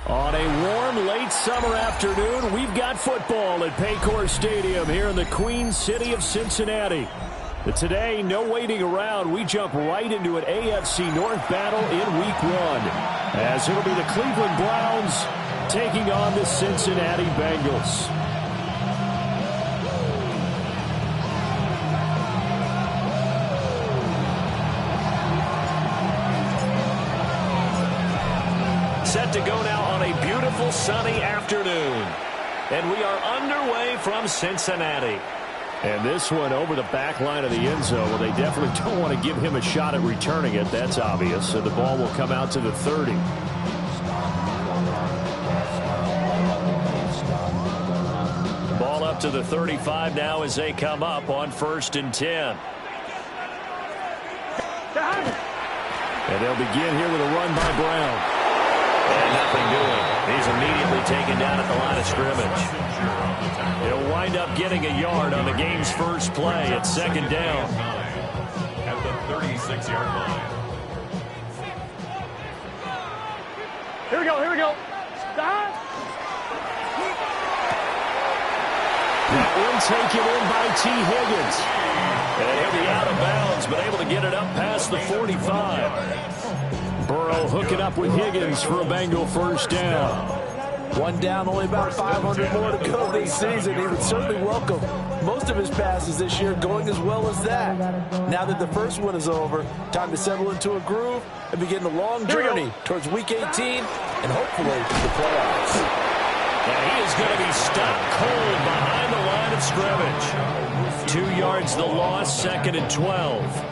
On a warm, late summer afternoon, we've got football at Paycor Stadium here in the Queen City of Cincinnati. But today, no waiting around. We jump right into an AFC North battle in Week 1, as it'll be the Cleveland Browns taking on the Cincinnati Bengals. Set to go now on a beautiful sunny afternoon. And we are underway from Cincinnati. And this one over the back line of the end zone. Well, they definitely don't want to give him a shot at returning it. That's obvious. So the ball will come out to the 30. Ball up to the 35 now as they come up on 1st and 10. And they'll begin here with a run by Brown. And nothing doing. He's immediately taken down at the line of scrimmage. He'll wind up getting a yard on the game's first play at 2nd down. At the 36-yard line. Here we go, here we go. Stop. That one taken in by T. Higgins. And he'll be out of bounds, but able to get it up past the 45. Burrow hooking up with Higgins for a Bengal first down. One down, only about 500 more to go this season. He would certainly welcome most of his passes this year going as well as that. Now that the first one is over, time to settle into a groove and begin the long journey towards Week 18 and hopefully the playoffs. And he is going to be stopped cold behind the line of scrimmage. 2 yards the loss, 2nd and 12.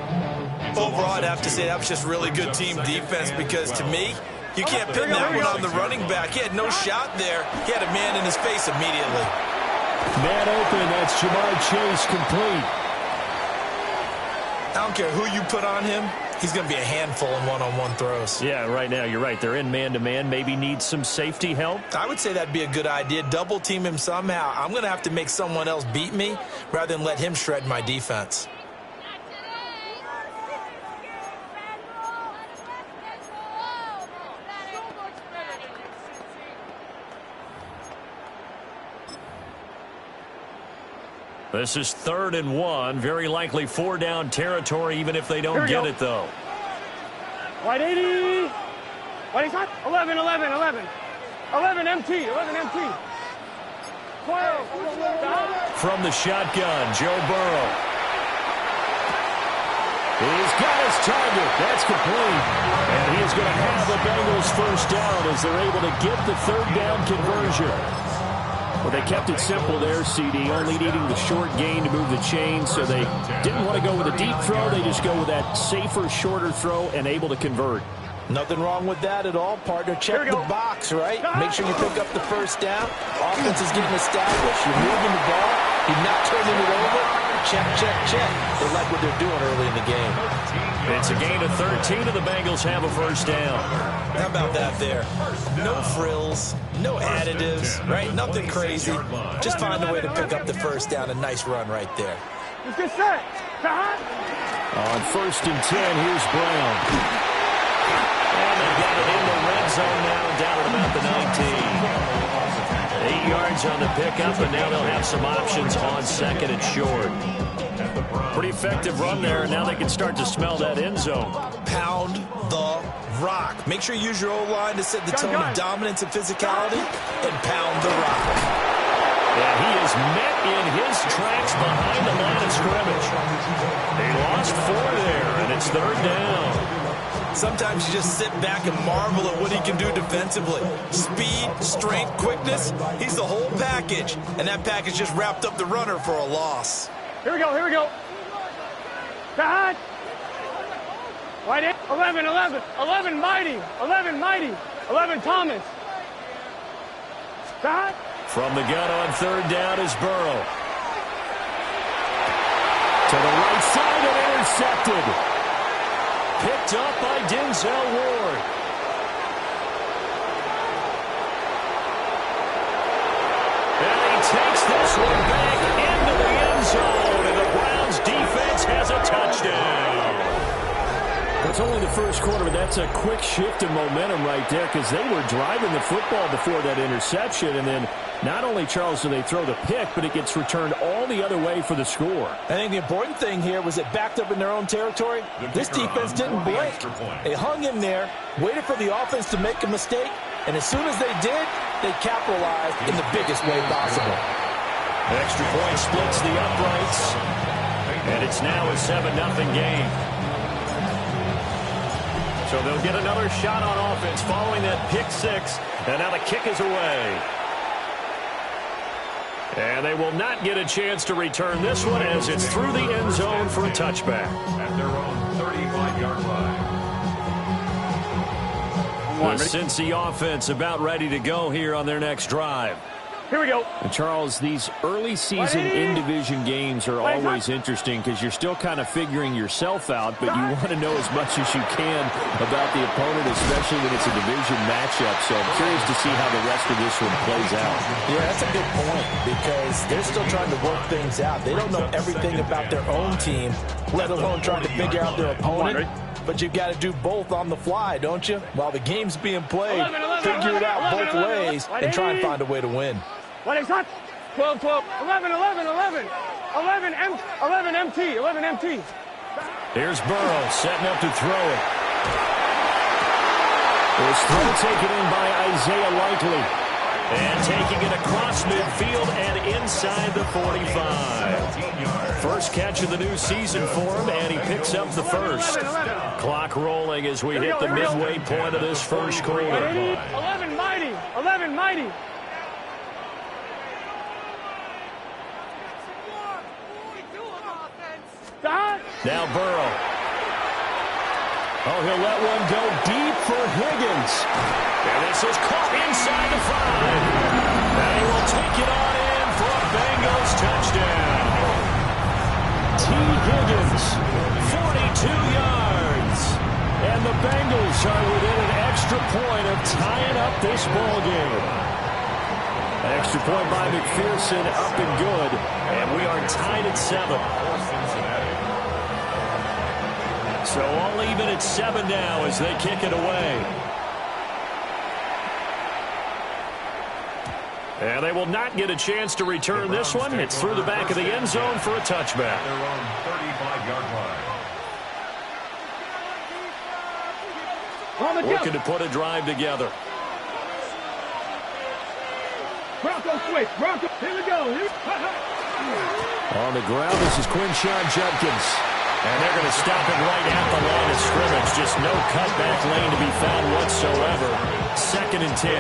Overall, I'd have to say that was just really good team defense because, to me, you can't pin that one on the running back. He had no shot there. He had a man in his face immediately. Man open, that's Jamar Chase complete. I don't care who you put on him. He's going to be a handful in one-on-one throws. Yeah, right now, you're right. They're in man-to-man. Maybe need some safety help. I would say that'd be a good idea. Double team him somehow. I'm going to have to make someone else beat me rather than let him shred my defense. This is 3rd and 1. Very likely 4-down territory, even if they don't get it, though. White 80. White shot. 11, 11, 11. 11 MT. 11 MT. 12. From the shotgun, Joe Burrow. He's got his target. That's complete. And he is going to have the Bengals first down as they're able to get the 3rd down conversion. Well, they kept it simple there, CD, only needing the short gain to move the chain, so they didn't want to go with a deep throw. They just go with that safer, shorter throw and able to convert. Nothing wrong with that at all, partner. Check the box, right? Make sure you pick up the first down. Offense is getting established. You're moving the ball. You're not turning it over. Check, check, check. They like what they're doing early in the game. It's a gain of 13, and the Bengals have a first down. How about that there? No frills, no additives, right? Nothing crazy. Just find a way to pick up the first down. A nice run right there. Let's get set. On 1st and 10, here's Brown. And they got it in the red zone now, down at about the 19. 8 yards on the pickup, and now they'll have some options on 2nd and short. Pretty effective run there, and now they can start to smell that end zone. Pound the rock. Make sure you use your O-line to set the tone of dominance and physicality, and pound the rock. Yeah, he is met in his tracks behind the line of scrimmage. They lost 4 there, and it's 3rd down. Sometimes you just sit back and marvel at what he can do defensively. Speed, strength, quickness, he's the whole package. And that package just wrapped up the runner for a loss. Here we go, here we go. Cut. White 11, 11. 11 Mighty. 11 Mighty. 11 Thomas. Cut. From the gun on 3rd down is Burrow. To the right side and intercepted. Picked up by Denzel Ward. And he takes this one back into the end zone, and the Browns defense has a touchdown. it's only the first quarter, but that's a quick shift in momentum right there because they were driving the football before that interception. And then not only, Charles, do they throw the pick, but it gets returned all the other way for the score. I think the important thing here was it backed up in their own territory. This defense didn't blink. They hung in there, waited for the offense to make a mistake, and as soon as they did, they capitalized in the biggest way possible. Extra point splits the uprights, and it's now a 7-0 game. So they'll get another shot on offense following that pick six, and now the kick is away. And they will not get a chance to return this one as it's through the end zone for a touchback. At their own 35-yard line. The Cincy offense about ready to go here on their next drive. Here we go. And Charles, these early season in-division games are always interesting because you're still kind of figuring yourself out, but you want to know as much as you can about the opponent, especially when it's a division matchup. So I'm curious to see how the rest of this one plays out. Yeah, that's a good point because they're still trying to work things out. They don't know everything about their own team, let alone trying to figure out their opponent. But you've got to do both on the fly, don't you? While the game's being played, figure it out both ways and try and find a way to win. What is that? 12, 12, 11, 11, 11. 11 MT, 11 MT. Here's Burrow setting up to throw it. This throw taken in by Isaiah Likely. And taking it across midfield and inside the 45. First catch of the new season for him, and he picks up the first. Clock rolling as we hit the midway point of this first quarter. 11 mighty, 11 mighty. Now Burrow. Oh, he'll let one go deep for Higgins. And this is caught inside the 5. And he will take it on in for a Bengals touchdown. T. Higgins, 42 yards. And the Bengals are within an extra point of tying up this ball game. Extra point by McPherson, up and good. And we are tied at 7. So all even at 7 now as they kick it away. And they will not get a chance to return this one. It's through the back of the end zone for a touchback. Their own 35-yard line. Looking to put a drive together. Bronco switch, Bronco, here we go. On the ground, this is Quinshon Judkins. And they're going to stop it right at the line of scrimmage. Just no cutback lane to be found whatsoever. 2nd and 10.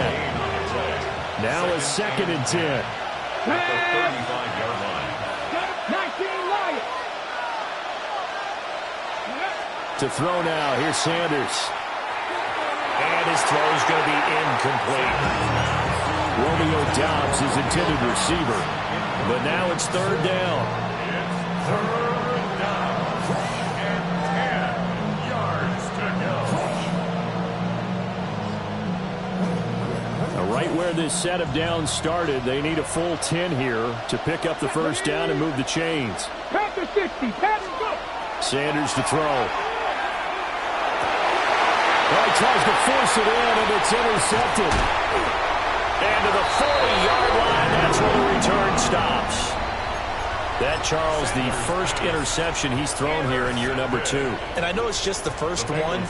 Now a 2nd and 10. At the 35-yard line. 19 Lions. To throw now, here's Sanders. And his throw is going to be incomplete. Romeo Doubs is intended receiver. But now it's 3rd down. Third down. And 10 yards to go. Right where this set of downs started, they need a full 10 here to pick up the first down and move the chains. Panther 60, Panther go. Sanders to throw. Well, he tries to force it in, and it's intercepted. And to the 40-yard line, that's where the return stops. That, Charles, the first interception he's thrown here in year number 2. And I know it's just the first one,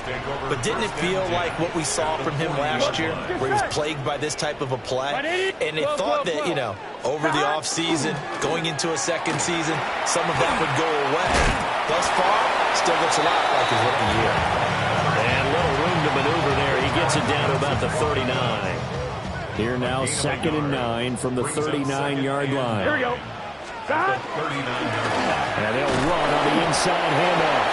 but didn't it feel like what we saw from him last year, where he was plagued by this type of a play? And it thought that, you know, over the offseason, going into a second season, some of that would go away. Thus far, still looks a lot like his rookie year. And little room to maneuver there. He gets it down to about the 39. Here now, 2nd and 9 from the 39-yard line. Here we go. And they'll run on the inside handoff.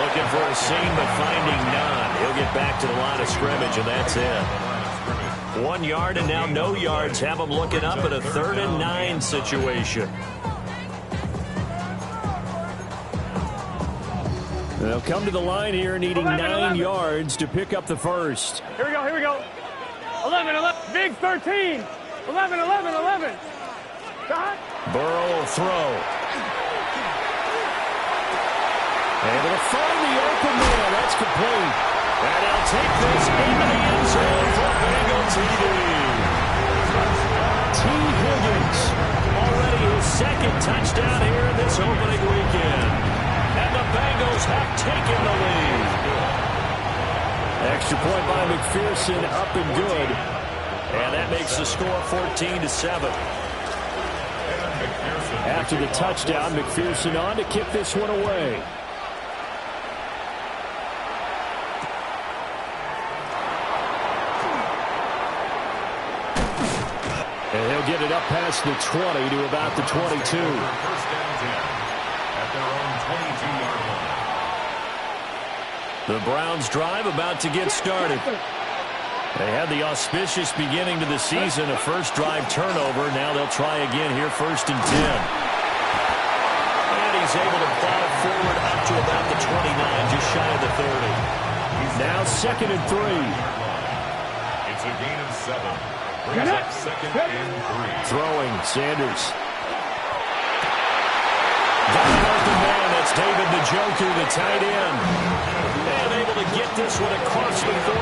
Looking for a seam, but finding none. He'll get back to the line of scrimmage, and that's it. 1 yard, and now no yards. Have them looking up at a 3rd and 9 situation. They'll come to the line here, needing 9 yards to pick up the first. Here we go, here we go. 11, 11, big 13. 11, 11, 11. Burrow will throw. Able to find the open man. That's complete. And they'll take this into the end zone for Bengal TD. T. Higgins, already his second touchdown here in this opening weekend. And the Bengals have taken the lead. Extra point by McPherson, up and good. And that makes the score 14-7. After the touchdown, McPherson on to kick this one away. And he'll get it up past the 20 to about the 22. First down 10 at their own 22-yard line. The Browns drive about to get started. They had the auspicious beginning to the season, a first drive turnover. Now they'll try again here, 1st and 10. And he's able to plow forward up to about the 29, just shy of the 30. Now 2nd and 3. It's a gain of 7. Brings up 2nd and 3. Throwing, Sanders. Got an open man, that's David Njoku, the tight end. And able to get this one across the 45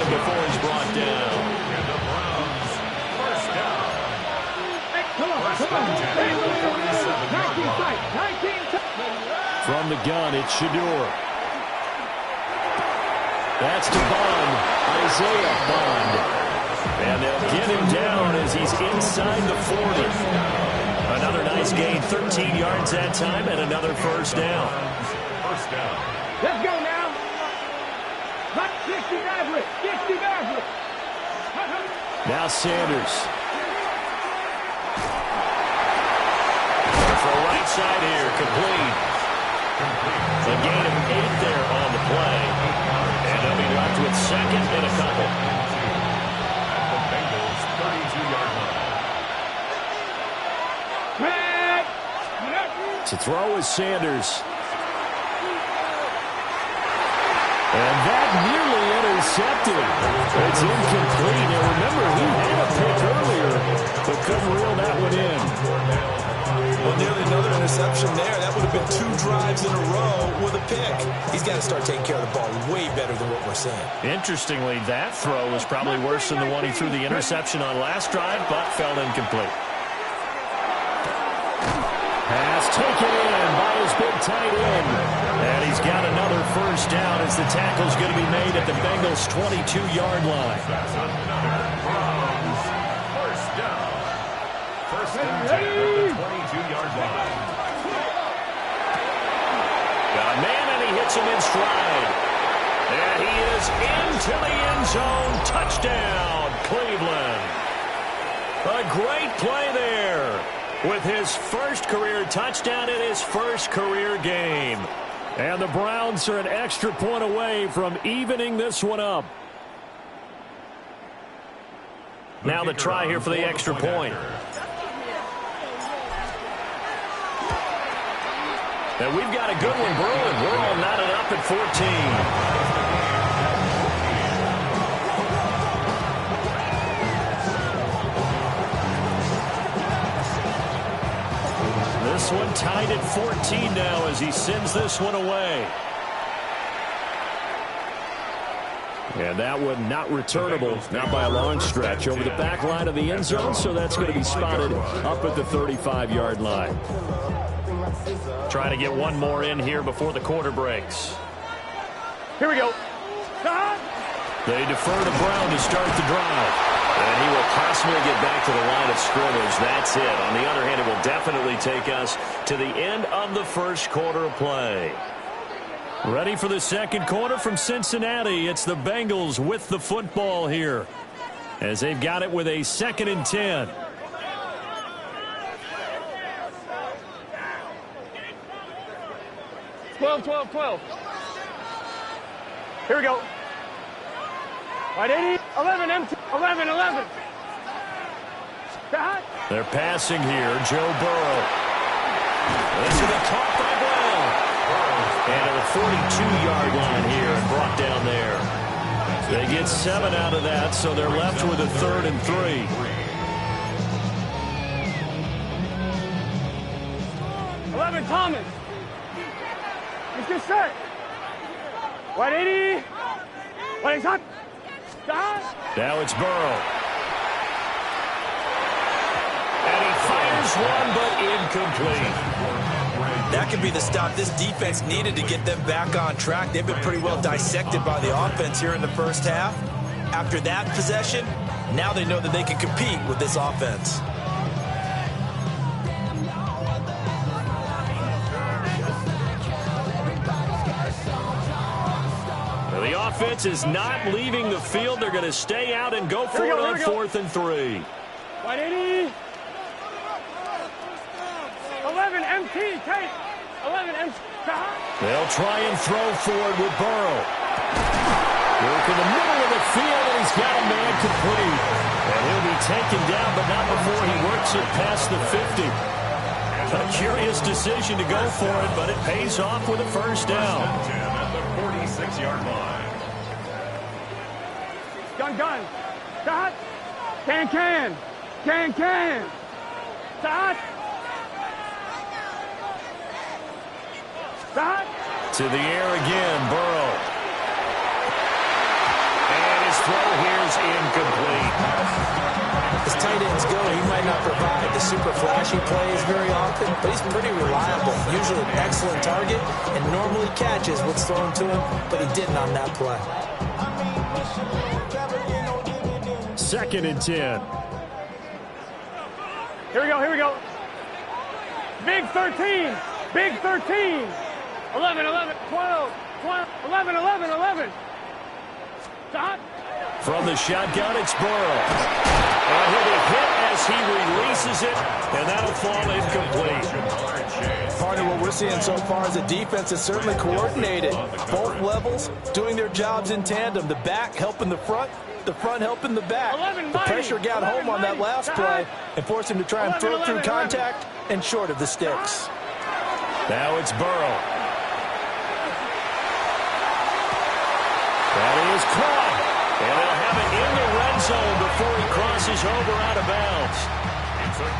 before he's brought down. And the Browns, first down. First and 10 at the 47-yard line. From the gun, it's Shadur. That's to Bond, Isaiah Bond. And they'll get him down as he's inside the 40. Another nice gain, 13 yards that time, and another first down. First down. Let's go now. 60 Maverick. 60 Maverick. Now Sanders. For a right side here, complete. A gain of 8 there on the play. And they'll be left with 2nd and a couple. At the Bengals' 32-yard line. To throw is Sanders. And that nearly intercepted. It's incomplete. Now remember, he had a pick earlier, but couldn't reel that one in. Well, nearly another interception there. That would have been 2 drives in a row with a pick. He's got to start taking care of the ball way better than what we're seeing. Interestingly, that throw was probably worse than the one he threw the interception on last drive, but fell incomplete. Pass taken in by his big tight end. And he's got another first down as the tackle's going to be made at the Bengals' 22-yard line. Browns, first down. First and 10 at the 22-yard line. Got a man, and he hits him in stride. And he is into the end zone. Touchdown, Cleveland. A great play there with his first career touchdown in his first career game. And the Browns are an extra point away from evening this one up. Now the try here for the extra point. And we've got a good one brewing. We're all knotted up at 14. This one tied at 14 now as he sends this one away. And that one not returnable, not by a long stretch, over the back line of the end zone, so that's going to be spotted up at the 35-yard line. Trying to get one more in here before the quarter breaks. Here we go. They defer to Brown to start the drive. And he will possibly get back to the line of scrimmage. That's it. On the other hand, it will definitely take us to the end of the first quarter of play. Ready for the second quarter from Cincinnati. It's the Bengals with the football here, as they've got it with a 2nd and 10. Twelve. Here we go. Right, 80, 11, empty, 11. They're passing here. Joe Burrow. This is a caught by Brown. And at the 42-yard line here and brought down there. They get 7 out of that, so they're left with a 3rd and 3. 11, Thomas. Let's get set. 180. 180. Now it's Burrow. And he fires one, but incomplete. That could be the stop this defense needed to get them back on track. They've been pretty well dissected by the offense here in the first half. After that possession, now they know that they can compete with this offense. The offense is not leaving the field. They're going to stay out and go for it on 4th and 3. 180. 11 MT, take. 11 MT. They'll try and throw forward with Burrow. Work in the middle of the field, and he's got a man complete. And he'll be taken down, but not before he works it past the 50. A curious decision to go for it, but it pays off with a first down. At the 46-yard line. Gun. Stop. Can. Stop. Stop. To the air again, Burrow. And his throw here is incomplete. As tight ends go, he might not provide the super flashy plays very often, but he's pretty reliable. Usually an excellent target and normally catches what's thrown to him, but he didn't on that play. 2nd and 10. Here we go. Big 13. 11, 12, 11. Stop. From the shotgun, it's Burrow. And he'll be hit as he releases it, and that'll fall incomplete. Part of what we're seeing so far is the defense is certainly coordinated. Both levels doing their jobs in tandem. The back helping the front helping the back. The pressure got home on that last play and forced him to try and throw through contact and short of the sticks. Now it's Burrow. That is caught. And they'll have it in the red zone before he crosses over out of bounds.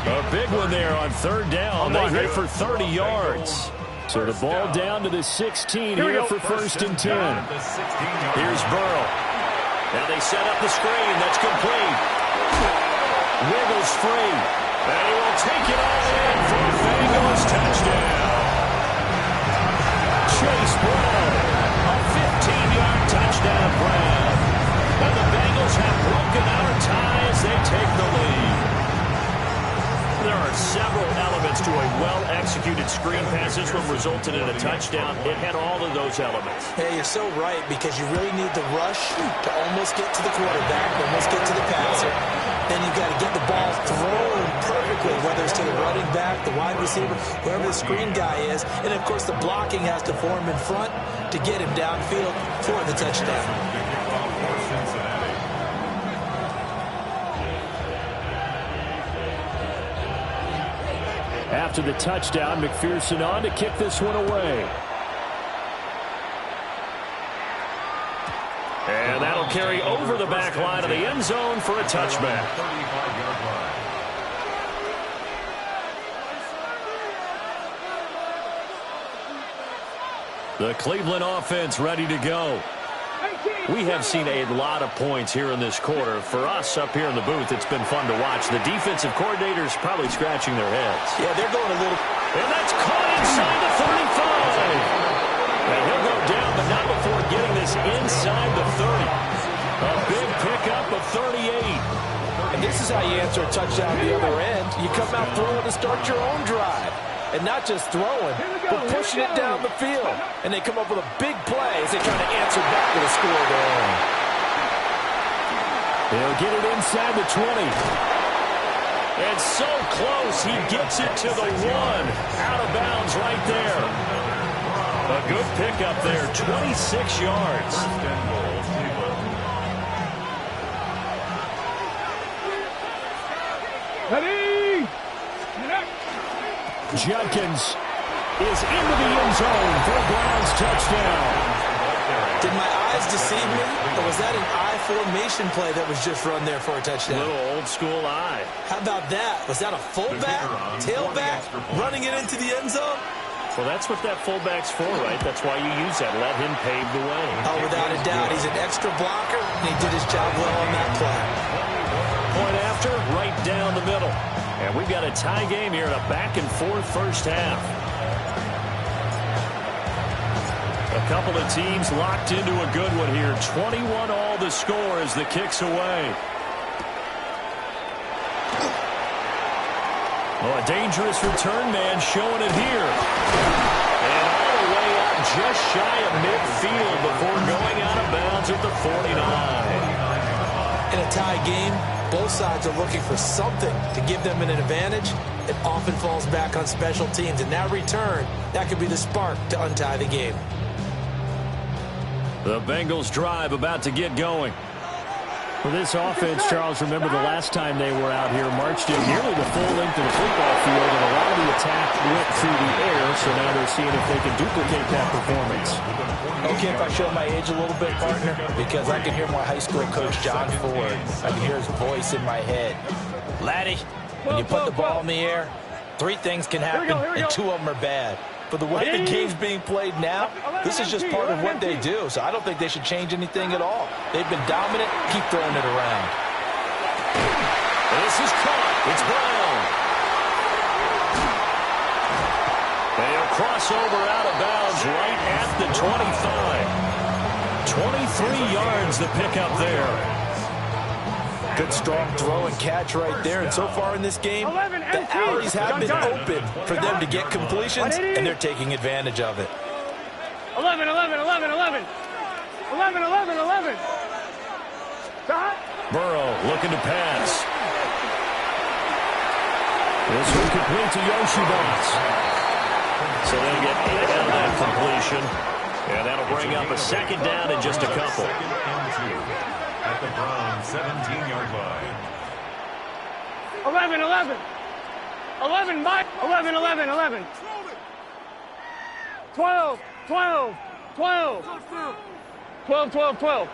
A big one there on 3rd down. They hit for 30 yards. So the ball down to the 16 here for 1st and 10. Here's Burrow. Now they set up the screen. That's complete. Wiggles free. And he will take it all in for a Bengals touchdown. Chase Brown. A 15-yard touchdown grab. And the Bengals have broken our tie as they take the lead. There are several elements to a well-executed screen pass. This one resulted in a touchdown. It had all of those elements. Yeah, you're so right, because you really need the rush to almost get to the quarterback, almost get to the passer. Then you've got to get the ball thrown perfectly, whether it's to the running back, the wide receiver, whoever the screen guy is. And, of course, the blocking has to form in front to get him downfield for the touchdown. After the touchdown, McPherson on to kick this one away. And that'll carry over the back line of the end zone for a touchback. The Cleveland offense ready to go. We have seen a lot of points here in this quarter. For us up here in the booth, it's been fun to watch. The defensive coordinators probably scratching their heads. Yeah, they're going a little... And that's caught inside the 35. And he'll go down, but not before getting this inside the 30. A big pickup of 38. And this is how you answer a touchdown the other end. You come out throwing to start your own drive. And not just throwing, but pushing it down the field. And they come up with a big play as they try to answer back with a score of their own. They'll get it inside the 20. And so close, he gets it to the 1. Out of bounds right there. A good pickup there, 26 yards. Ready? Judkins is into the end zone for a Browns touchdown. Did my eyes deceive me, or was that an I formation play that was just run there for a touchdown? Little old school eye. How about that? Was that a fullback, tailback, running it into the end zone? Well, that's what that fullback's for, right? That's why you use that. Let him pave the way. Oh, without a doubt. He's an extra blocker, and he did his job well on that play. Point after, right down the middle. And we've got a tie game here in a back-and-forth first half. A couple of teams locked into a good one here. 21 all the score as the kick's away. Oh, a dangerous return man showing it here. And all the way out just shy of midfield before going out of bounds at the 49. In a tie game, both sides are looking for something to give them an advantage. It often falls back on special teams. And that return, that could be the spark to untie the game. The Bengals drive about to get going. For this offense, Charles, remember the last time they were out here, marched in nearly the full length of the football field, and a lot of the attack went through the air, so now they're seeing if they can duplicate that performance. Okay, if I show my age a little bit, partner, because I can hear my high school coach, John Ford. I can hear his voice in my head. Laddie, when you put the ball in the air, 3 things can happen, and 2 of them are bad. For the way the game's being played now, this is just part of what they do. So I don't think they should change anything at all. They've been dominant. Keep throwing it around. This is caught. It's Brown. They'll cross over out of bounds right at the 25. 23 yards the pickup there. Good strong throw and catch right there. And so far in this game, the alleys have been open for them to get completions, and they're taking advantage of it. 11, 11, 11, 11. 11, 11, 11. Burrow looking to pass. This one complete to Yoshibas. So they get 8 out of that completion. And that'll bring up a second down in just a couple. At the Browns' 17-yard line. 11, 11. 11, Mike. 11, 11, 11. 12, 12, 12. 12, 12, 12.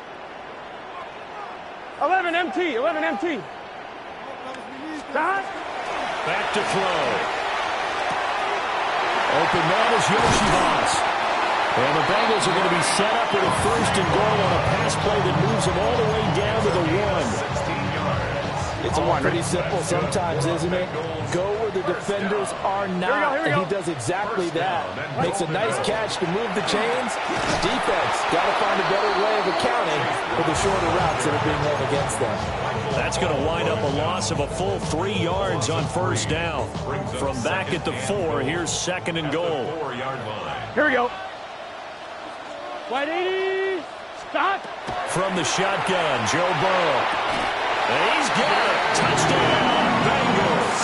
11 MT, 11 MT. Back to throw. Open man is Yoshibas. And the Bengals are going to be set up with a 1st and goal on a pass play that moves them all the way down to the 1. It's all pretty simple sometimes, isn't it? Go where the defenders are not, and he does exactly that. Makes a nice catch to move the chains. Defense got to find a better way of accounting for the shorter routes that are being run against them. That's going to wind up a loss of a full 3 yards on 1st down. From back at the 4, here's 2nd and goal. Here we go. White 80, stop. From the shotgun, Joe Burrow. And he's got it. Touchdown, Bengals.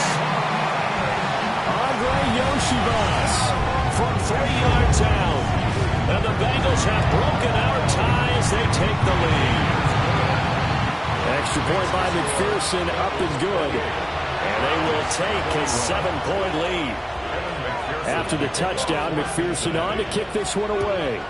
Andre Yoshibas from 3 yards out. And the Bengals have broken our tie as they take the lead. Extra point by McPherson, up and good. And they will take a 7-point lead. After the touchdown, McPherson on to kick this one away.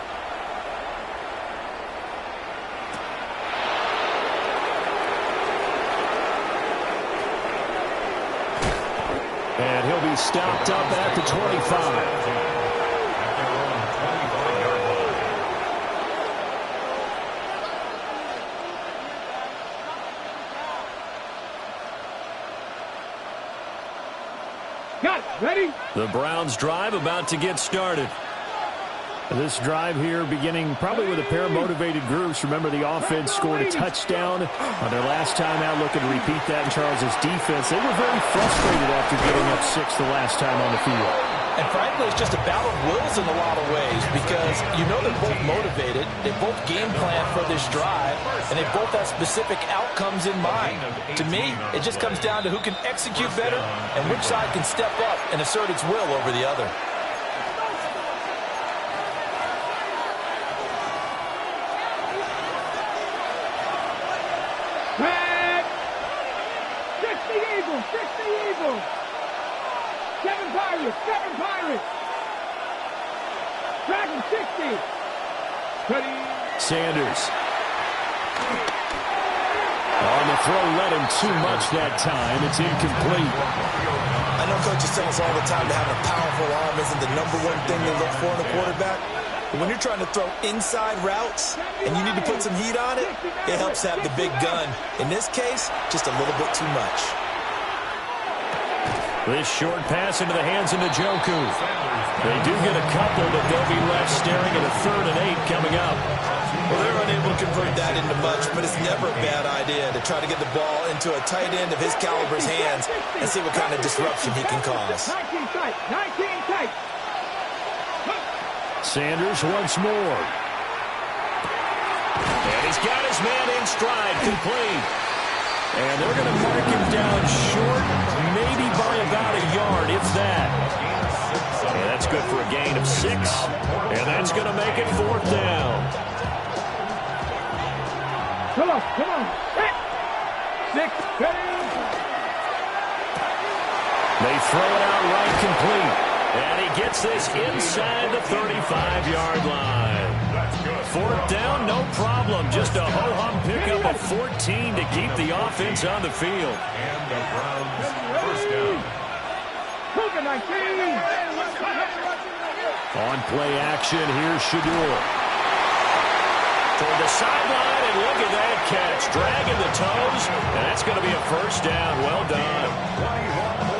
And he'll be stopped up at the 25. Got it. Ready? The Browns drive about to get started. This drive here beginning probably with a pair of motivated groups. Remember, the offense scored a touchdown on their last time out, looking to repeat that in Charles's defense. They were very frustrated after giving up 6 the last time on the field. And frankly, it's just a battle of wills in a lot of ways because you know they're both motivated. They both game plan for this drive, and they both have specific outcomes in mind. To me, it just comes down to who can execute better and which side can step up and assert its will over the other. Seven Pirates. Dragon 60. Sanders. On the throw led him too much that time. It's incomplete. I know coaches tell us all the time that having a powerful arm isn't the #1 thing they look for in a quarterback. But when you're trying to throw inside routes and you need to put some heat on it, it helps have the big gun. In this case, just a little bit too much. This short pass into the hands of Njoku. They do get a couple, but they'll be left staring at a 3rd and 8 coming up. Well, they're unable to convert that into much, but it's never a bad idea to try to get the ball into a tight end of his caliber's hands and see what kind of disruption he can cause. 19 tight. 19 tight. Sanders once more. And he's got his man in stride, complete. And they're going to mark him down short, maybe by about a yard, if that. And that's good for a gain of 6. And that's going to make it 4th down. Come on, come on. 6. They throw it out right, complete. And he gets this inside the 35-yard line. 4th down, no problem. Just a ho-hum pickup at 14 to keep the offense on the field. And the Browns first down. On play action, here's Shador. Toward the sideline, and look at that catch. Dragging the toes, and that's going to be a 1st down. Well done.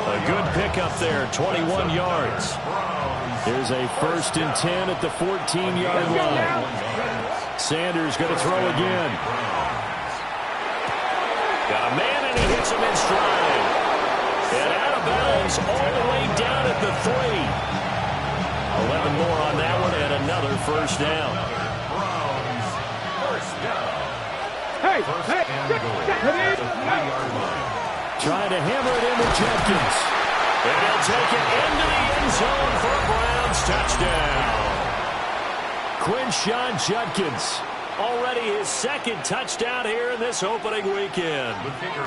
A good pickup there, 21 yards. Here's a 1st and 10 at the 14-yard line. Sanders going to throw again. Got a man, and he hits him in stride. And out of bounds all the way down at the 3. 11 more on that one, and another 1st down. Hey, Trying to hammer it in with Jenkins. And he'll take it into the end zone for a Browns touchdown. Quinshon Judkins, already his 2nd touchdown here in this opening weekend.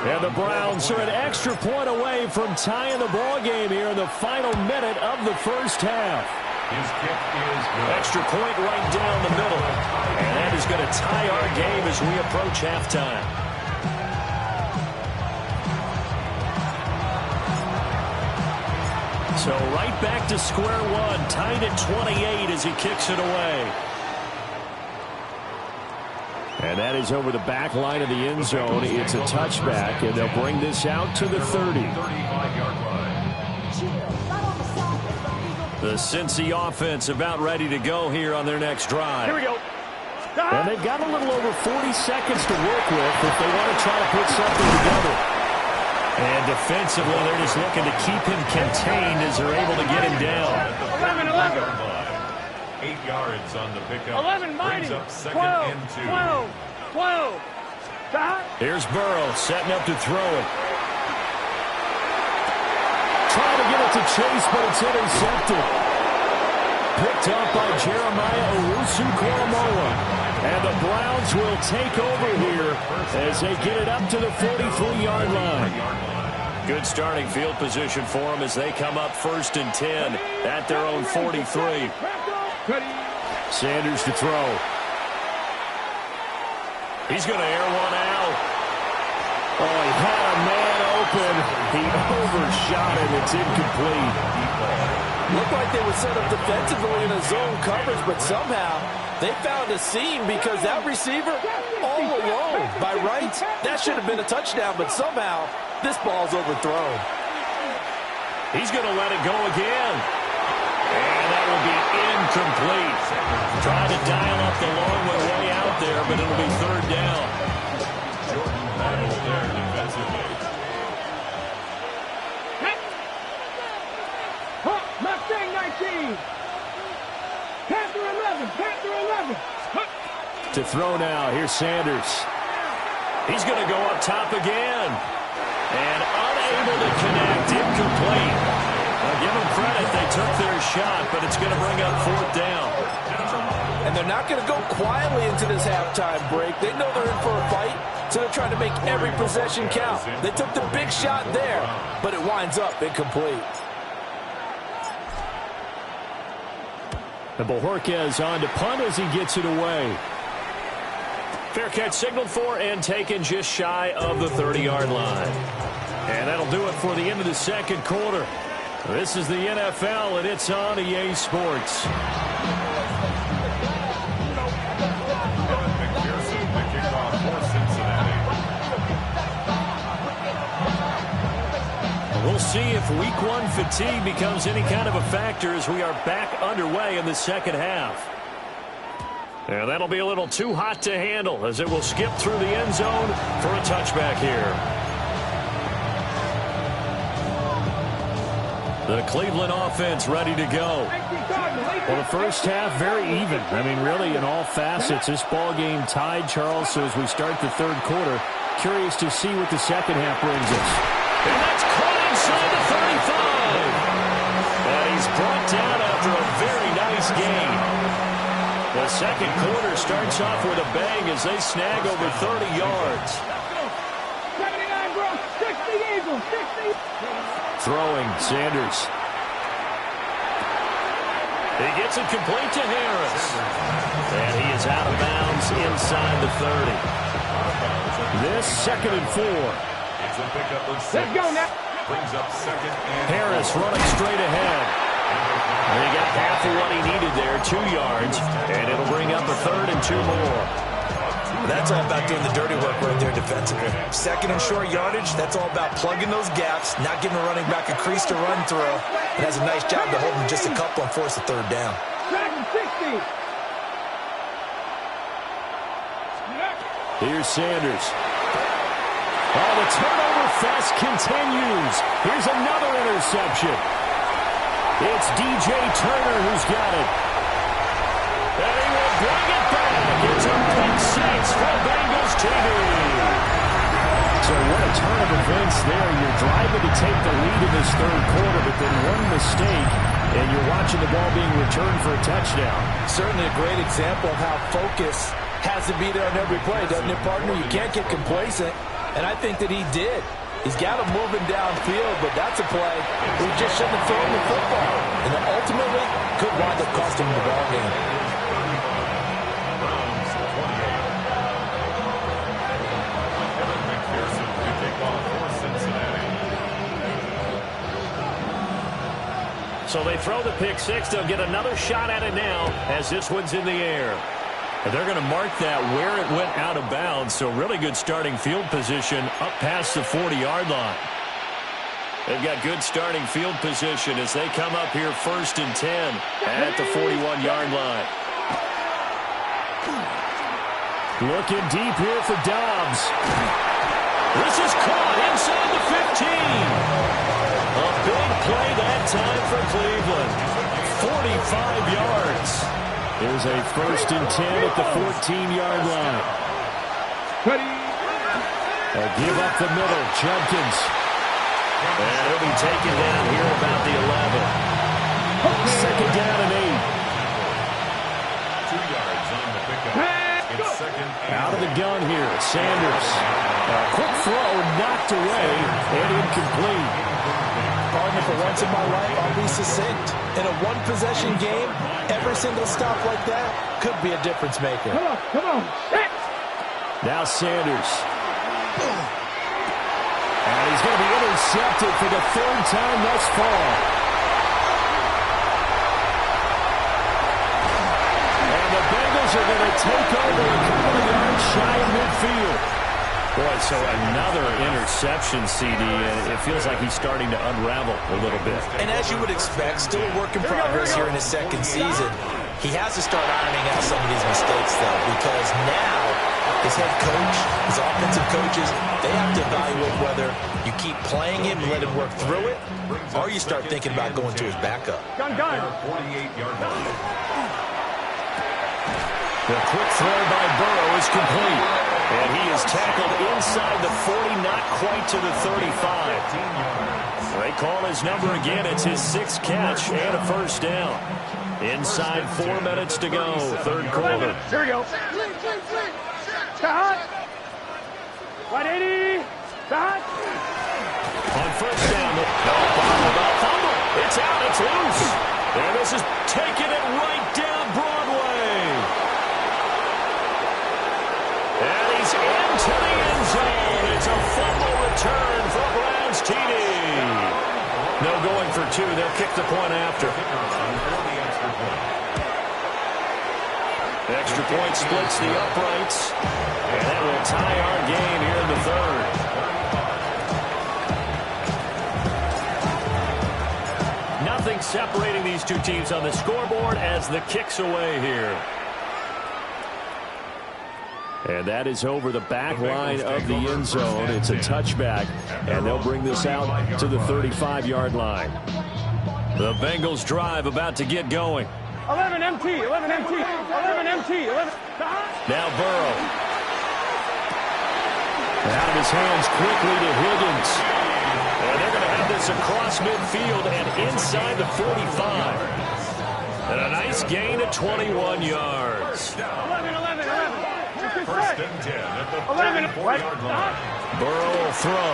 And the Browns are an extra point away from tying the ball game here in the final minute of the 1st half. His kick is good. Extra point right down the middle. And that is going to tie our game as we approach halftime. So right back to square one, tied at 28 as he kicks it away. And that is over the back line of the end zone. It's a touchback, and they'll bring this out to the 30. 35-yard line. The Cincy offense about ready to go here on their next drive. Here we go. And they've got a little over 40 seconds to work with if they want to try to put something together. And defensively, they're just looking to keep him contained as they're able to get him down. 11. 8 yards on the pickup. 11 mighty. Brings up 2nd 12. and 2. 12. Here's Burrow setting up to throw it. Trying to get it to Chase, but it's intercepted. Picked up by Jeremiah Owusu-Koramoah. And the Browns will take over here as they get it up to the 43-yard line. Good starting field position for them as they come up 1st and 10 at their own 43. Sanders to throw. He's going to air one out. Oh, he had a man open. He overshot it. It's incomplete. Looked like they were set up defensively in a zone coverage, but somehow they found a seam because that receiver all alone. By rights, that should have been a touchdown, but somehow this ball's overthrown. He's going to let it go again. And that will be incomplete. Trying to dial up the long way out there, but it'll be 3rd down. Jordan battle there defensively. Mustang 19. Panther 11. Panther 11. To throw now. Here's Sanders. He's going to go up top again. And unable to connect. Incomplete. Well, give them credit. They took their shot, but it's going to bring up 4th down. And they're not going to go quietly into this halftime break. They know they're in for a fight, so they're trying to make every possession count. They took the big shot there, but it winds up incomplete. And Bojorquez on to punt as he gets it away. Fair catch signaled for and taken just shy of the 30-yard line. And that'll do it for the end of the second quarter. This is the NFL, and it's on EA Sports. We'll see if Week 1 fatigue becomes any kind of a factor as we are back underway in the second half. And that'll be a little too hot to handle as it will skip through the end zone for a touchback here. The Cleveland offense ready to go. Well, the first half, very even. I mean, really, in all facets, this ball game tied, Charles. So as we start the third quarter, curious to see what the second half brings us. And that's caught inside the 35. And he's brought down after a very nice gain. The second quarter starts off with a bang as they snag over 30 yards. 79, bro. 60 Eagles. 60. Throwing, Sanders. He gets it complete to Harris. And he is out of bounds inside the 30. This 2nd and 4. Let's go now. Brings up 2nd and Harris running straight ahead. And he got half of what he needed there, 2 yards. And it'll bring up a 3rd and 2 more. That's all about doing the dirty work right there defensively. 2nd and short yardage, that's all about plugging those gaps, not giving a running back a crease to run through. It has a nice job to hold him just a couple and force the 3rd down. 60. Here's Sanders. Oh, the turnover fest continues. Here's another interception. It's DJ Turner who's got it. And he will bring it back. It's a pick six for Bengals TV. So what a turn of events there. You're driving to take the lead in this third quarter, but then one mistake, and you're watching the ball being returned for a touchdown. Certainly a great example of how focus has to be there on every play, doesn't it, partner? You can't get complacent, and I think that he did. He's got him moving downfield, but that's a play we just shouldn't have thrown the football. And then ultimately could wind up costing him the ball game. So they throw the pick six. They'll get another shot at it now as this one's in the air. And they're going to mark that where it went out of bounds. So really good starting field position up past the 40-yard line. They've got good starting field position as they come up here 1st and 10 at the 41-yard line. Looking deep here for Dobbs. This is caught inside the 15. A big play that time for Cleveland. 45 yards. Here's a 1st and 10 at the 14-yard line. A give up the middle, Judkins. And he'll be taken down here about the 11. 2nd down and 8. 2 yards on the pickup. It's 2nd and Out of the gun here, Sanders. A quick throw knocked away and incomplete. Partner, for once in my life, I'll be succinct. In a one-possession game, every single stop like that could be a difference maker. Come on. Now Sanders. And he's going to be intercepted for the 3rd time thus far. And the Bengals are going to take over a couple of yards shy of midfield. Boy, so another interception, CD, and it feels like he's starting to unravel a little bit. And as you would expect, still a work in progress here in his 2nd season. He has to start ironing out some of these mistakes, though, because now his head coach, his offensive coaches, they have to evaluate whether you keep playing him and let him work through it, or you start thinking about going to his backup. Gun. 48-yard line. The quick throw by Burrow is complete. And he is tackled inside the 40, not quite to the 35. They call his number again. It's his 6th catch and a 1st down. Inside 4 minutes to go, 3rd quarter. Here we go. Hot. 180. Hot. On 1st down, fumble. It's out. It's loose. And this is taking it right down Broadway. And 2. They'll kick the point after. The extra point splits the uprights. And that will tie our game here in the third. Nothing separating these two teams on the scoreboard as the kick's away here. And that is over the back line of the end zone. It's a touchback, and they'll bring this out to the 35-yard line. The Bengals drive about to get going. 11 MT, 11 MT, 11 MT, 11. Now Burrow. Out of his hands quickly to Higgins. And they're going to have this across midfield and inside the 45. And a nice gain of 21 yards. 11, 11, 11. First and 10 at the 34-yard line. Burrow will throw.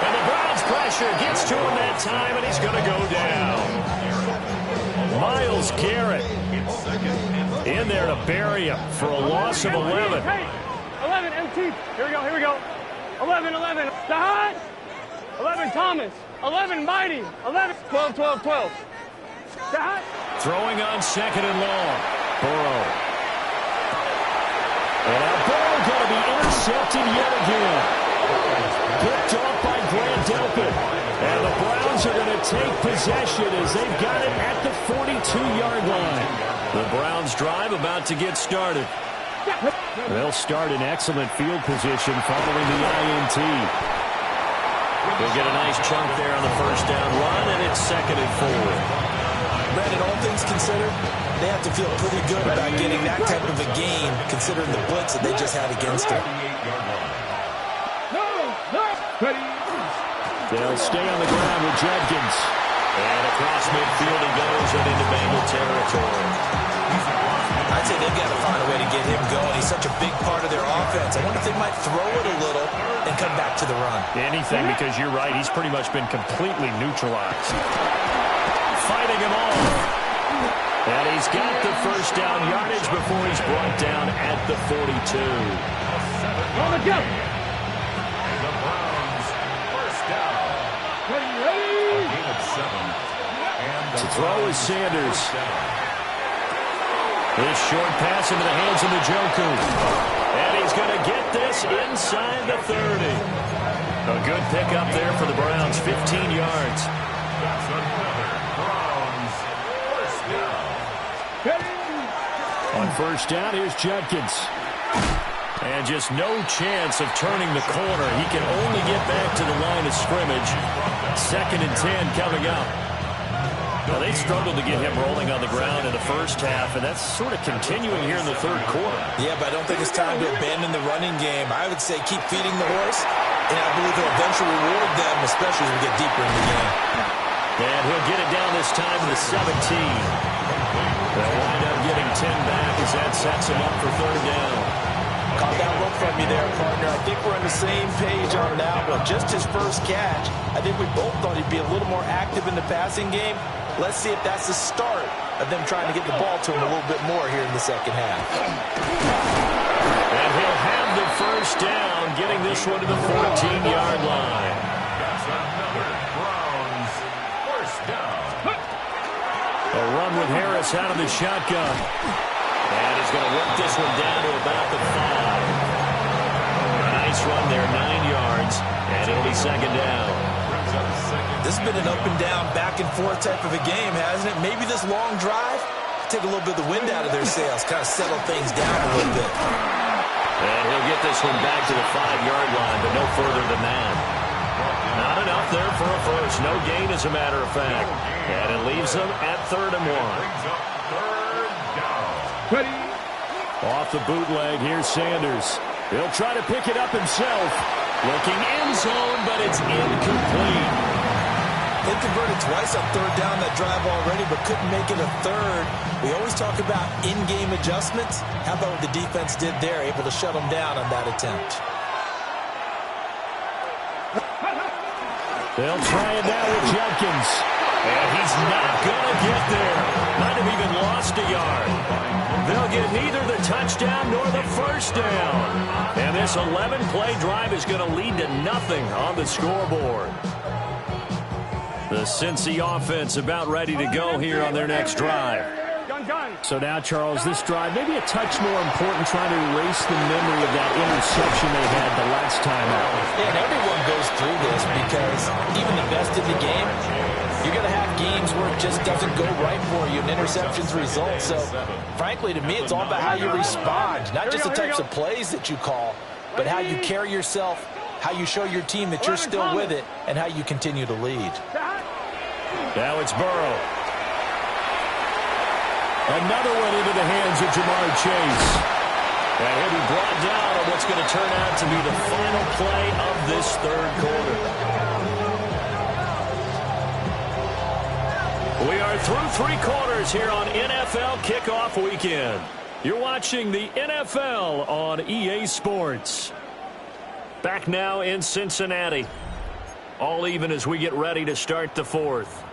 And the Browns pressure gets to him that time, and he's going to go down. Myles Garrett in there to bury him for a loss of 11. 11 MT. Here we go, here we go. 11, 11. Dahan. 11 Thomas. 11 Mighty. 11, 12, 12, 12. Dahan. Throwing on second and long. Burrow. And now Burrow going to be intercepted yet again. Picked off by Grant Delpit. And the Browns are going to take possession as they've got it at the 42-yard line. The Browns drive about to get started. They'll start in excellent field position following the INT. They'll get a nice chunk there on the first down run, and it's second and 4. Brandon, all things considered, they have to feel pretty good about getting that type of a game, considering the blitz that they just had against them. They'll stay on the ground with Judkins. And across midfield he goes and into Bengal territory. I'd say they've got to find a way to get him going. He's such a big part of their offense. I wonder if they might throw it a little and come back to the run. Anything, because you're right, he's pretty much been completely neutralized. Fighting him off. And he's got the first down yardage before he's brought down at the 42. On the jump. The Browns first down. Gain of 7. And To throw is Sanders. This short pass into the hands of Njoku. And he's going to get this inside the 30. A good pickup there for the Browns, 15 yards. that's another Browns first down. On first down, here's Judkins. And just no chance of turning the corner. He can only get back to the line of scrimmage. Second and 10 coming up. Now, they struggled to get him rolling on the ground in the first half, and that's sort of continuing here in the third quarter. Yeah, but I don't think it's time to abandon the running game. I would say keep feeding the horse, and I believe they'll eventually reward them, especially as we get deeper in the game. And he'll get it down this time to the 17. They'll wind up getting 10 back as that sets him up for third down. Caught that look from you there, partner. I think we're on the same page on that one. Just his first catch. I think we both thought he'd be a little more active in the passing game. Let's see if that's the start of them trying to get the ball to him a little bit more here in the second half. And he'll have the first down, getting this one to the 14-yard line. That's another Browns first down. A run with Harris out of the shotgun. And he's going to work this one down to about the 5. A nice run there, 9 yards, and it'll be second down. This has been an up-and-down, back-and-forth type of a game, hasn't it? Maybe this long drive take a little bit of the wind out of their sails, kind of settle things down a little bit. And he'll get this one back to the 5-yard line, but no further than that. Not enough there for a first. No gain, as a matter of fact. And it leaves them at 3rd and 1. Brings up third down. Off the bootleg, here's Sanders. He'll try to pick it up himself. Looking end zone, but it's incomplete. They converted twice on third down that drive already, but couldn't make it a third. We always talk about in-game adjustments. How about what the defense did there, able to shut them down on that attempt? They'll try it now with Judkins. And he's not going to get there. Might have even lost a yard. They'll get neither the touchdown nor the first down. And this 11-play drive is going to lead to nothing on the scoreboard. The Cincy offense about ready to go here on their next drive. So now, Charles, this drive maybe a touch more important, trying to erase the memory of that interception they had the last time out. Yeah, and everyone goes through this because even the best in the game, you're going to have games where it just doesn't go right for you and interceptions result. So, frankly, to me, it's all about how you respond, not just the types of plays that you call, but how you carry yourself, how you show your team that you're still with it, and how you continue to lead. Now it's Burrow. Another one into the hands of Jamar Chase. And he'll be brought down on what's going to turn out to be the final play of this third quarter. We are through 3 quarters here on NFL Kickoff Weekend. You're watching the NFL on EA Sports. Back now in Cincinnati. All even as we get ready to start the fourth.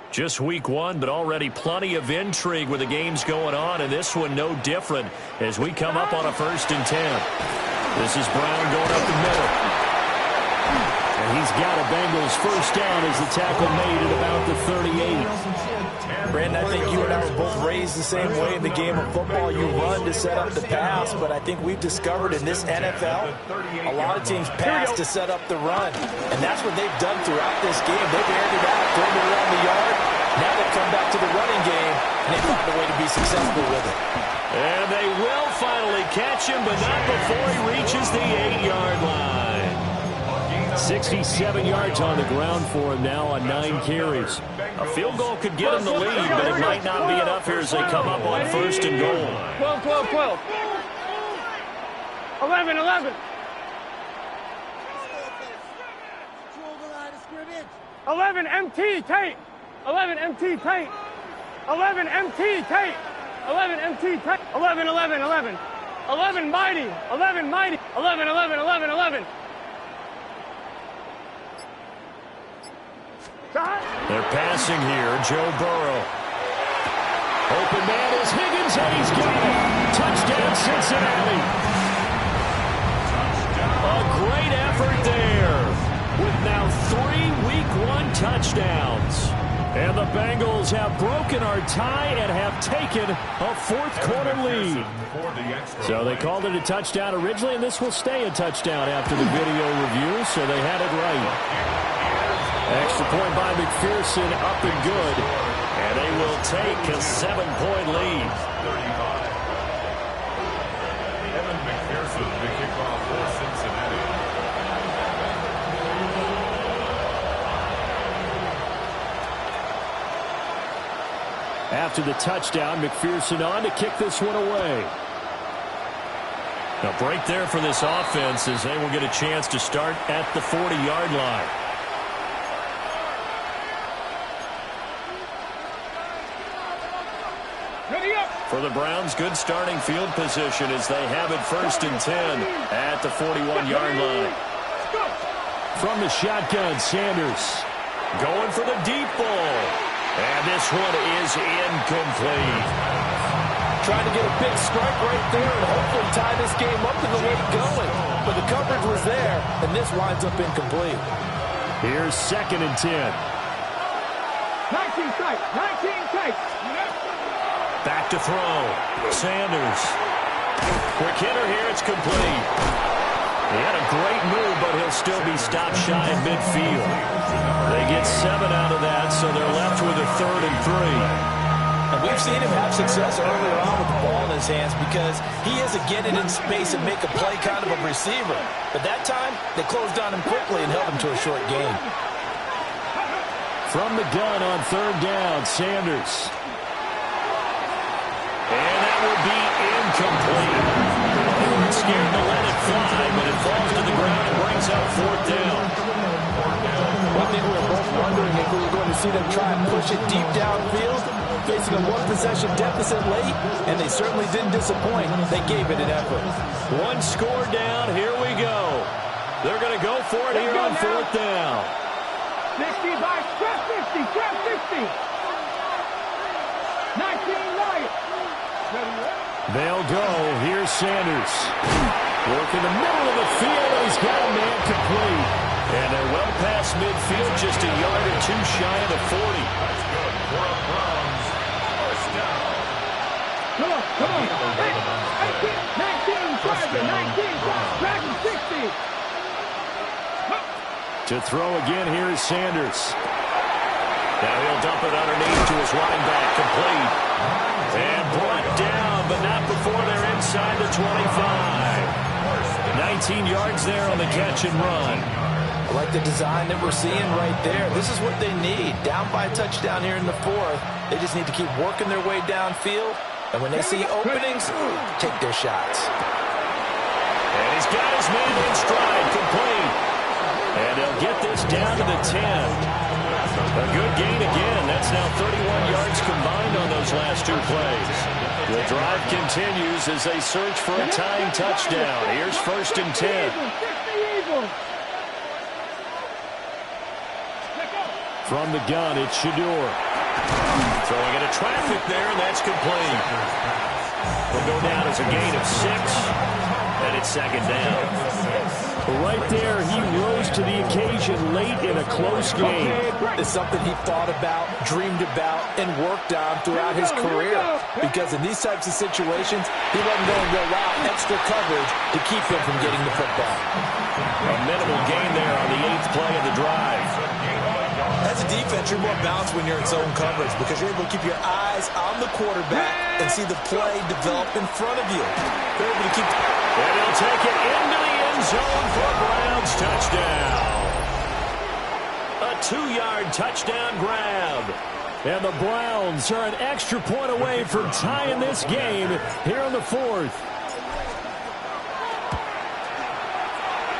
Just week 1, but already plenty of intrigue with the games going on, and this one no different as we come up on a 1st and 10. This is Brown going up the middle. And he's got a Bengals first down as the tackle made at about the 38. Brandon, I think you and I were both raised the same way in the game of football. You run to set up the pass, but I think we've discovered in this NFL, a lot of teams pass to set up the run. And that's what they've done throughout this game. They've aired it out, thrown it around the yard. Now they've come back to the running game, and they found a way to be successful with it. And they will finally catch him, but not before he reaches the 8-yard line. 67 yards on the ground for him now on 9 carries. A field goal could get him the lead, but it might not be enough here as they come up on 1st and goal. 12, 12, 12. 11, 11. 11, MT, Tate. 11, MT, Tate. 11, MT, Tate. 11, MT, Tate. 11, 11, 11. 11, Mighty. 11, Mighty. 11, 11, 11, 11. They're passing here. Joe Burrow. Open man is Higgins, and he's got it. Touchdown, Cincinnati. A great effort there with now 3 Week 1 touchdowns. And the Bengals have broken our tie and have taken a 4th quarter lead. So they called it a touchdown originally, and this will stay a touchdown after the video review, so they had it right. Extra point by McPherson, up and good. And they will take a 7-point lead. 35. Evan McPherson, the kickoff for Cincinnati. After the touchdown, McPherson on to kick this one away. A break there for this offense as they will get a chance to start at the 40-yard line. For the Browns, good starting field position as they have it 1st and 10 at the 41-yard line. From the shotgun, Sanders going for the deep ball. And this one is incomplete. Trying to get a big strike right there and hopefully tie this game up in the way going. But the coverage was there, and this winds up incomplete. Here's 2nd and 10. 19 strike, 19 strike. Back to throw. Sanders. Quick hitter here. It's complete. He had a great move, but he'll still be stopped shy of midfield. They get 7 out of that, so they're left with a 3rd and 3. And we've seen him have success earlier on with the ball in his hands because he is a get it in space and make a play kind of a receiver. But that time, they closed on him quickly and held him to a short gain. From the gun on 3rd down, Sanders. And that will be incomplete. They weren't scared to let it fly, but it falls to the ground and brings up 4th down. Well, I think we were both wondering if we were going to see them try and push it deep downfield, facing a 1-possession deficit late, and they certainly didn't disappoint. They gave it an effort. 1 score down. Here we go. They're going to go for it here on 4th down. 65, 50, 50. 19 right. They'll go. Here's Sanders. Working the middle of the field, and he's got a man complete. And they're well past midfield, just a yard or two shy of the 40. That's good for a Browns first down. Come on. 19, Dragon, 19, Dragon, 60. To throw again, here is Sanders. Now he'll dump it underneath to his running back, complete. And brought down, but not before they're inside the 25. 19 yards there on the catch and run. I like the design that we're seeing right there. This is what they need. Down by a touchdown here in the fourth. They just need to keep working their way downfield. And when they see openings, take their shots. And he's got his man in stride, complete. And they'll get this down to the 10. A good gain again. That's now 31 yards combined on those last two plays. The drive continues as they search for a tying touchdown. Here's 1st and 10. From the gun, it's Shador. Throwing into traffic there, and that's complete. Will go down as a gain of 6, and it's 2nd down. Right there, he rose to the occasion late in a close game. It's something he thought about, dreamed about, and worked on throughout his career. Because in these types of situations, he wasn't going to go out extra coverage to keep him from getting the football. A minimal gain there on the 8th play of the drive. As a defense, you're more balanced when you're in zone coverage because you're able to keep your eyes on the quarterback and see the play develop in front of you. They're able to keep... And he'll take it into the end zone for a Browns touchdown. A 2-yard touchdown grab. And the Browns are an extra point away from tying this game here in the 4th.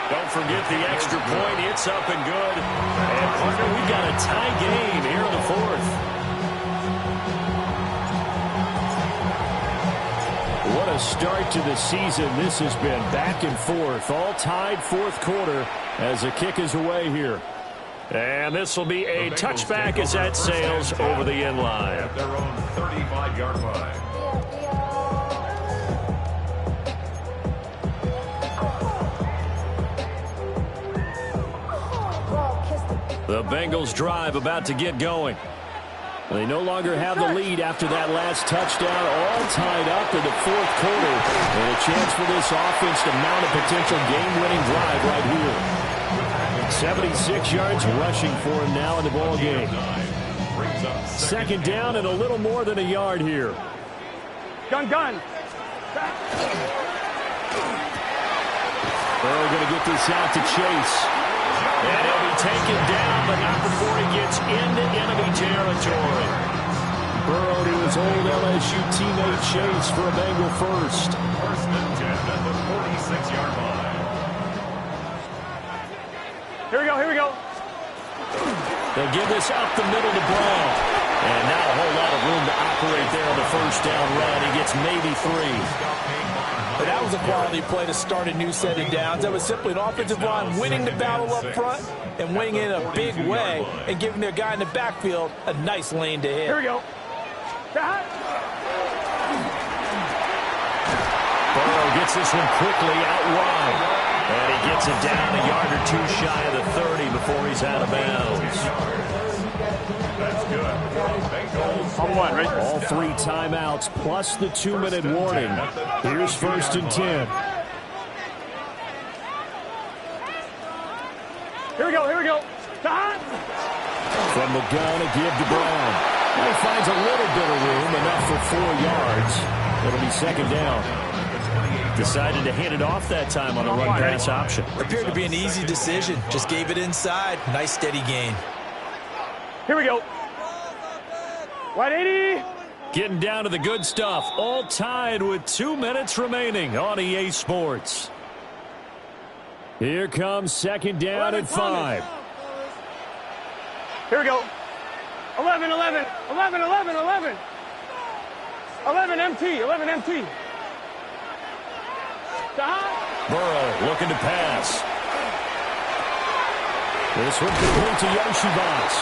Don't forget the extra point. It's up and good. And, partner, we've got a tie game here in the 4th. What a start to the season. This has been back and forth. All tied 4th quarter as the kick is away here. And this will be a touchback as that sails over the end line. At their own 35-yard line. The Bengals drive about to get going. They no longer have the lead after that last touchdown, all tied up in the 4th quarter. And a chance for this offense to mount a potential game-winning drive right here. 76 yards rushing for him now in the ball game. 2nd down and a little more than a yard here. Gun. Burrow going to get this out to Chase. And he'll be taken down, but not before he gets into enemy territory. Burrow to his old LSU teammate Chase for a Bengal first. 1st and 10 at the 46-yard line. Here we go. They give this up the middle to Brown. And not a whole lot of room to operate there on the 1st down run. He gets maybe 3. But that was a quality play to start a new set of downs. That was simply an offensive line winning the battle up front and winning in a big way and giving their guy in the backfield a nice lane to hit. Here we go. Burrow gets this one quickly out wide. And he gets it down a yard or two shy of the 30 before he's out of bounds. That's good. On one, right? All 3 timeouts plus the 2-minute warning. Here's 1st and 10. Here we go. From the gun, a give to Brown. And he finds a little bit of room, enough for 4 yards. It'll be 2nd down. Decided to hand it off that time on a run-pass option. Appeared to be an easy decision. Just gave it inside. Nice steady gain. Here we go. 180. Getting down to the good stuff. All tied with 2 minutes remaining on EA Sports. Here comes 2nd down and 5. Here we go. 11 MT. Burrow looking to pass. This one complete to Yoshibas.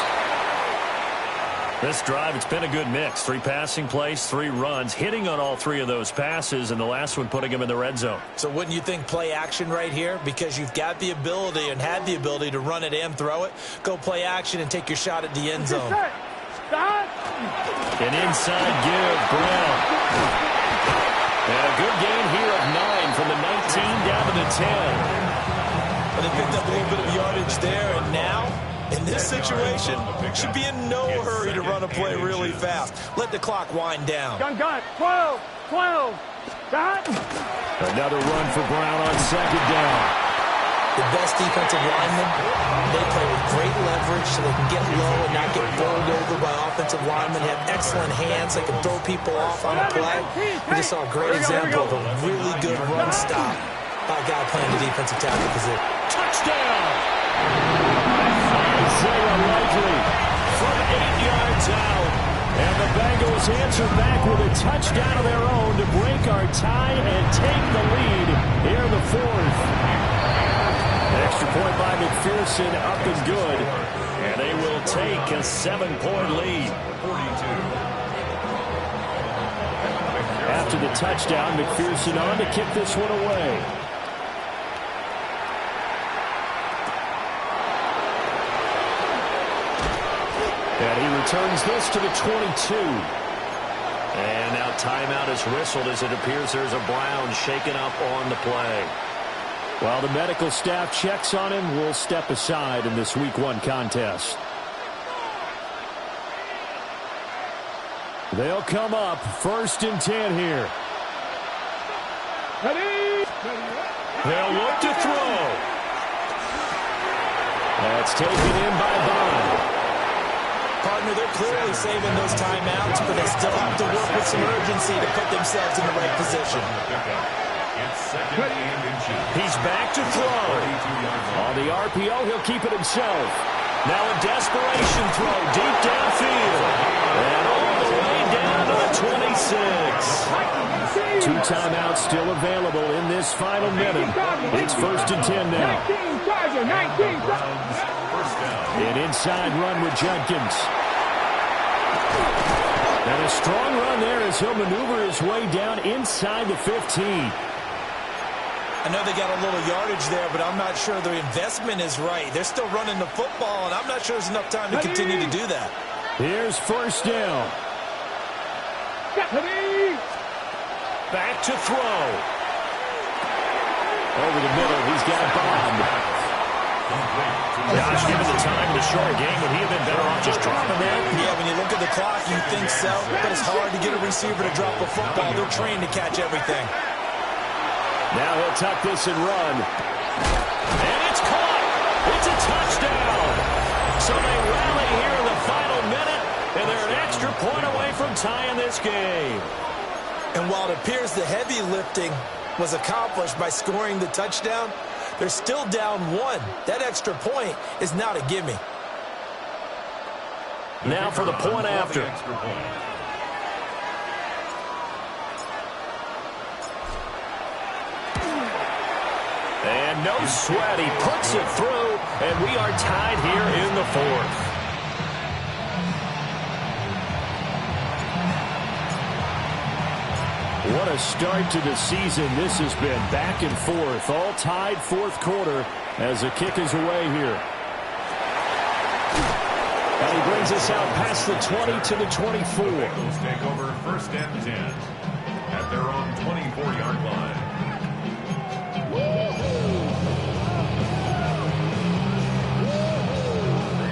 This drive, it's been a good mix. 3 passing plays, 3 runs, hitting on all 3 of those passes, and the last one putting him in the red zone. So wouldn't you think play action right here? Because you've got the ability and had the ability to run it and throw it. Go play action and take your shot at the end zone. An inside give, Brown. And a good gain here of 9 from the 19 down to the 10. But they picked up a little bit of yardage there, and now, in this situation, should be in no hurry to run a play really fast. Let the clock wind down. Gun. 12. Got. Another run for Brown on 2nd down. The best defensive linemen, they play with great leverage so they can get low and not get bowled over by offensive linemen. They have excellent hands. They can throw people off on a play. We just saw a great example of a really good run stop by a guy playing the defensive tackle position. Touchdown! Isaiah Likely from 8 yards out. And the Bengals answer back with a touchdown of their own to break our tie and take the lead here in the 4th. Extra point by McPherson, up and good. And they will take a 7-point lead. After the touchdown, McPherson on to kick this one away. And he returns this to the 22. And now timeout is whistled as it appears there's a Brown shaken up on the play. While the medical staff checks on him, we'll step aside in this Week 1 contest. They'll come up 1st and 10 here. They'll look to throw. That's taken in by Bond. Partner, they're clearly saving those timeouts, but they still have to work with some urgency to put themselves in the right position. He's back to throw. On the RPO, he'll keep it himself. Now a desperation throw deep downfield. And all the way down to the 26. 2 timeouts still available in this final minute. It's 1st and 10 now. An inside run with Jenkins. And a strong run there as he'll maneuver his way down inside the 15. I know they got a little yardage there, but I'm not sure their investment is right. They're still running the football, and I'm not sure there's enough time to continue to do that. Here's 1st down. Back to throw. Over the middle, he's got Bond. Josh, given the time in the short game, would he have been better off just dropping that? Yeah, when you look at the clock, you think so, but it's hard to get a receiver to drop a football. They're trained to catch everything. Now he'll tuck this and run. And it's caught. It's a touchdown. So they rally here in the final minute, and they're an extra point away from tying this game. And while it appears the heavy lifting was accomplished by scoring the touchdown, they're still down 1. That extra point is not a gimme. Now for the point after. And no sweat, he puts it through, and we are tied here in the 4th. What a start to the season this has been. Back and forth, all tied 4th quarter as the kick is away here. And he brings us out past the 20 to the 24. Bengals take over 1st and 10 at their own 24-yard line.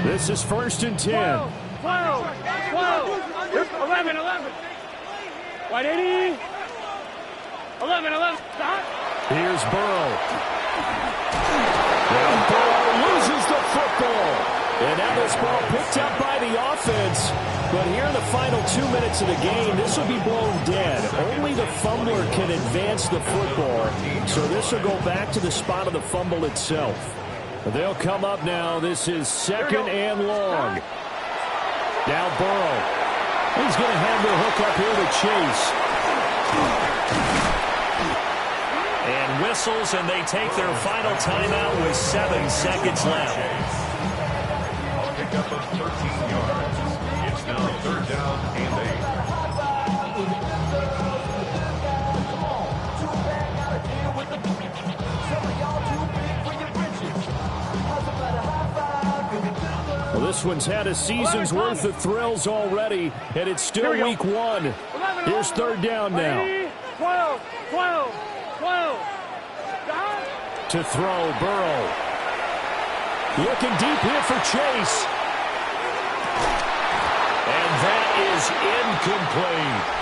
This is 1st and 10. 12. 11. White 80. 11. Stop. Here's Burrow. And Burrow loses the football. And now this ball picked up by the offense. But here in the final 2 minutes of the game, this will be blown dead. Only the fumbler can advance the football. So this will go back to the spot of the fumble itself. They'll come up now. This is 2nd and long. Now Burrow. He's going to have the hook up here to Chase. And whistles, and they take their final timeout with 7 seconds left. Pick up of 13 yards. It's now this one's had a season's worth of thrills already, and it's still week 1. Here's third down now. 12. To throw, Burrow. Looking deep here for Chase. And that is incomplete.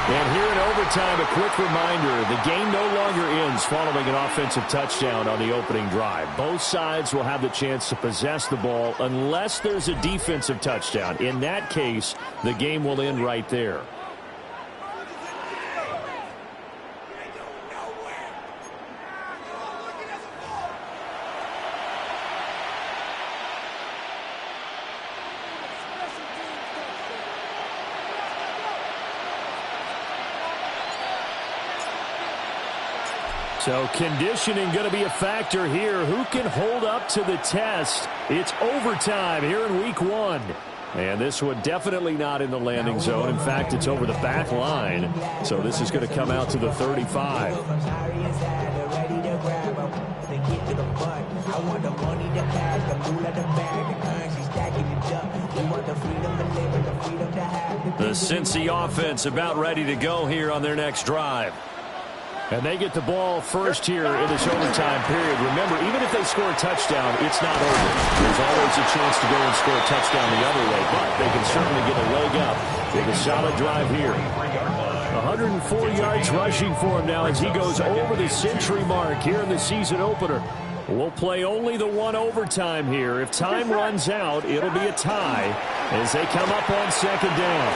And here in overtime, a quick reminder, the game no longer ends following an offensive touchdown on the opening drive. Both sides will have the chance to possess the ball unless there's a defensive touchdown. In that case, the game will end right there. So conditioning going to be a factor here. Who can hold up to the test? It's overtime here in week 1. And this one definitely not in the landing zone. In fact, it's over the back line. So this is going to come out to the 35. The Cincy offense about ready to go here on their next drive. And they get the ball first here in this overtime period. Remember, even if they score a touchdown, it's not over. There's always a chance to go and score a touchdown the other way, but they can certainly get a leg up with a solid drive here. 104 yards rushing for him now as he goes over the century mark here in the season opener. We'll play only the one overtime here. If time runs out, it'll be a tie as they come up on second down.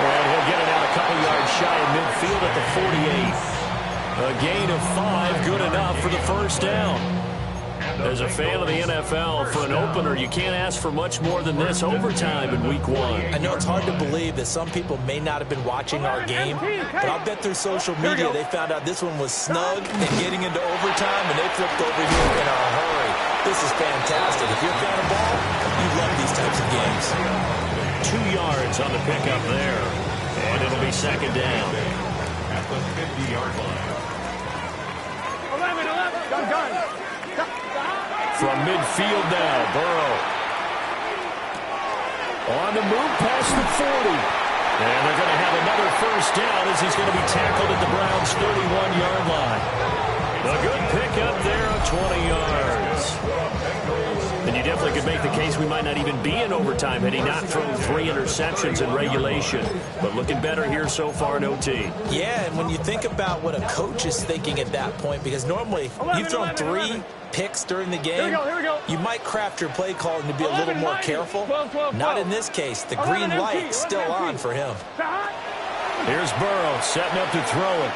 And he'll get it out a couple yards shy of midfield at the 48. A gain of 5, good enough for the first down. As a fan of the NFL, for an opener, you can't ask for much more than this overtime in week 1. I know it's hard to believe that some people may not have been watching our game, but I'll bet through social media they found out this one was snug and getting into overtime, and they flipped over here in a hurry. This is fantastic. If you're a fan of ball, you love these types of games. 2 yards on the pickup there. And it'll be second down. At the 50-yard line. 11. Gun. From midfield now, Burrow. On the move past the 40. And they're going to have another first down as he's going to be tackled at the Browns' 31-yard line. A good pickup there of 20 yards. And you definitely could make the case we might not even be in overtime had he not thrown 3 interceptions in regulation. But looking better here so far in OT. Yeah, and when you think about what a coach is thinking at that point, because normally you've thrown 3 picks during the game, you might craft your play calling to be a little more careful. Not in this case. The green light still on for him. Here's Burrow setting up to throw it.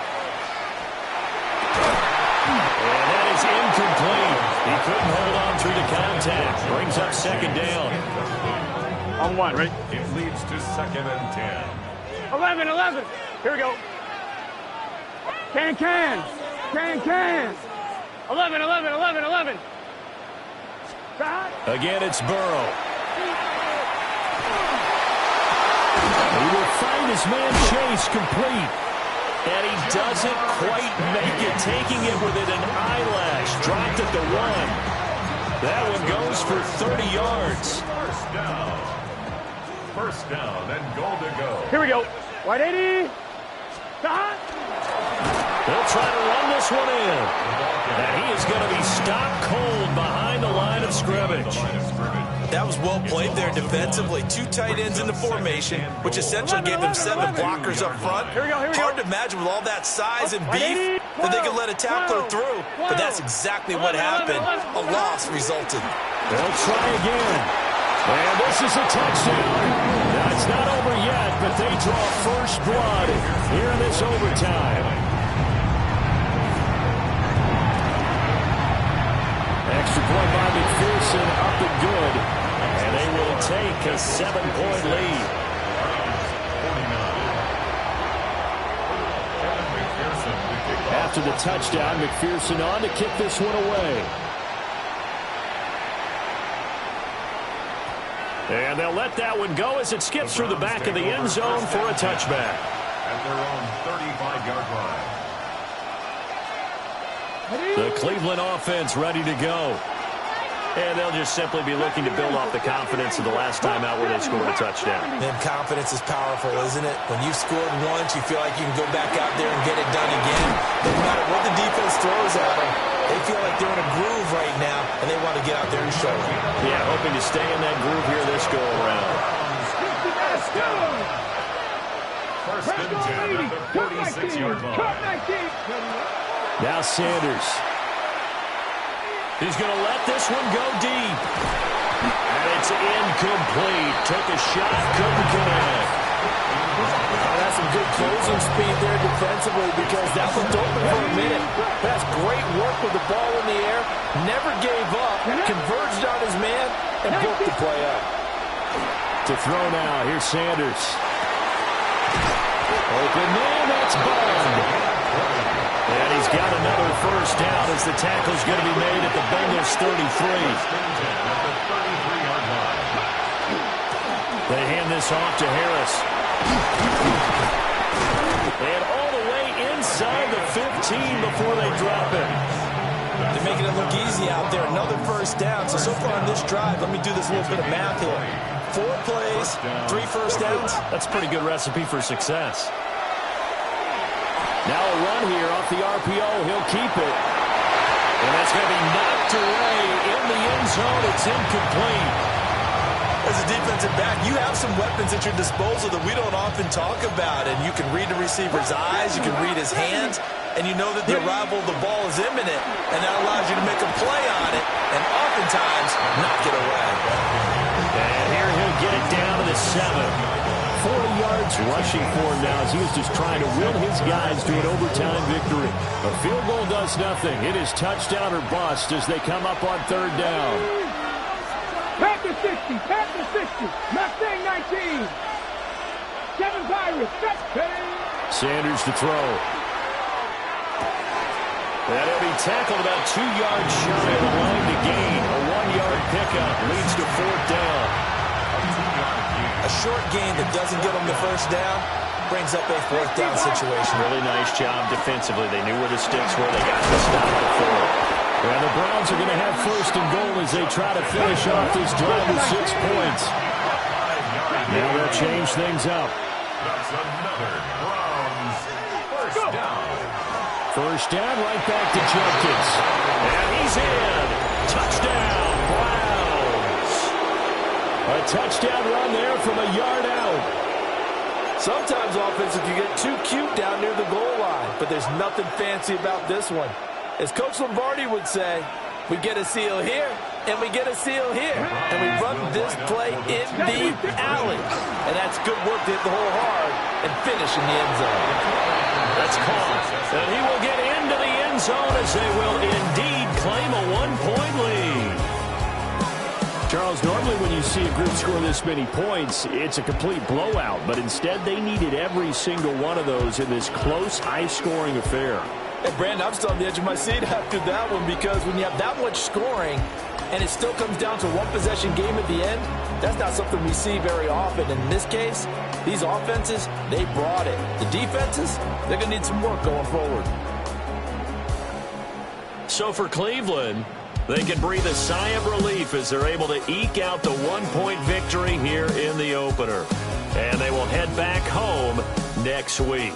And that is incomplete. He couldn't hold on through the contact. Brings up second down. On 1, right? It leads to second and 10. 11. Here we go. Can. 11. Again, it's Burrow. He will find his man Chase complete. And he doesn't quite make it, taking it within an eyelash. Dropped at the 1. That one goes for 30 yards. First down and goal to go. Here we go. 180. They'll try to run this one in. And he is going to be stopped cold behind the line of scrimmage. That was well played there defensively. 2 tight ends in the formation, which essentially gave them 7 blockers up front. Hard to imagine with all that size and beef that they could let a tackler through. But that's exactly what happened. A loss resulted. They'll try again. And this is a touchdown. Now, it's not over yet, but they draw first blood here in this overtime. Extra point by McPherson, up and good. And they will take a 7-point lead. After the touchdown, McPherson on to kick this one away. And they'll let that one go as it skips through the back of the end zone for a touchback. At their own 35-yard line. The Cleveland offense ready to go. And they'll just simply be looking to build off the confidence of the last time out where they scored a touchdown. Man, confidence is powerful, isn't it? When you've scored once, you feel like you can go back out there and get it done again. No matter what the defense throws at them, they feel like they're in a groove right now, and they want to get out there and show it. Yeah, hoping to stay in that groove here this go-around. First and 10 at the 46-yard line. Now Sanders. He's going to let this one go deep. And it's incomplete. Took a shot, couldn't connect. That's some good closing speed there defensively because that looked open for a minute. That's great work with the ball in the air. Never gave up. Converged on his man and broke the play up. To throw now. Here's Sanders. Open man. That's Bond. And he's got another first down as the tackle's going to be made at the Bengals 33. They hand this off to Harris. And all the way inside the 15 before they drop it. They're making it look easy out there. Another first down. So far on this drive, let me do this little bit of math here. 4 plays, 3 first downs. That's a pretty good recipe for success. Now a run here off the RPO. He'll keep it. And that's going to be knocked away in the end zone. It's incomplete. As a defensive back, you have some weapons at your disposal that we don't often talk about. And you can read the receiver's eyes. You can read his hands. And you know that the arrival of the ball is imminent. And that allows you to make a play on it. And oftentimes, knock it away. And here he'll get it down to the 7. 40 yards rushing for him now as he was just trying to will his guys to an overtime victory. A field goal does nothing. It is touchdown or bust as they come up on 3rd down. Packers 60, Packers 60, Mustang 19. 7 Pirates, Sanders to throw. That'll be tackled about 2 yards shy of the line to gain. A 1-yard pickup leads to 4th down. A short gain that doesn't get them the first down brings up a 4th down situation. Really nice job defensively. They knew where the sticks were. They got the stop before. And the Browns are going to have 1st and goal as they try to finish off this drive with 6 points. Now they'll change things up. That's another Browns first down. First down, right back to Jenkins. And he's in. Touchdown, Browns. A touchdown run there from a yard out. Sometimes offenses can get too cute down near the goal line, but there's nothing fancy about this one. As Coach Lombardi would say, we get a seal here, and we get a seal here. And we run this play in the alley. And that's good work to hit the hole hard and finish in the end zone. That's caught. And he will get into the end zone as they will indeed claim a 1-point lead. Charles, normally when you see a group score this many points, it's a complete blowout. But instead, they needed every single one of those in this close, high-scoring affair. Hey, Brandon, I'm still on the edge of my seat after that one because when you have that much scoring and it still comes down to one possession game at the end, that's not something we see very often. In this case, these offenses, they brought it. The defenses, they're going to need some work going forward. So for Cleveland, they can breathe a sigh of relief as they're able to eke out the 1-point victory here in the opener. And they will head back home next week.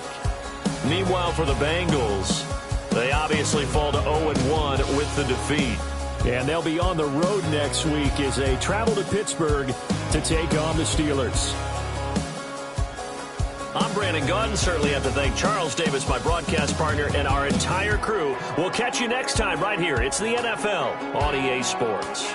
Meanwhile, for the Bengals, they obviously fall to 0-1 with the defeat. And they'll be on the road next week as they travel to Pittsburgh to take on the Steelers. I'm Brandon Gunn. Certainly have to thank Charles Davis, my broadcast partner, and our entire crew. We'll catch you next time right here. It's the NFL on EA Sports.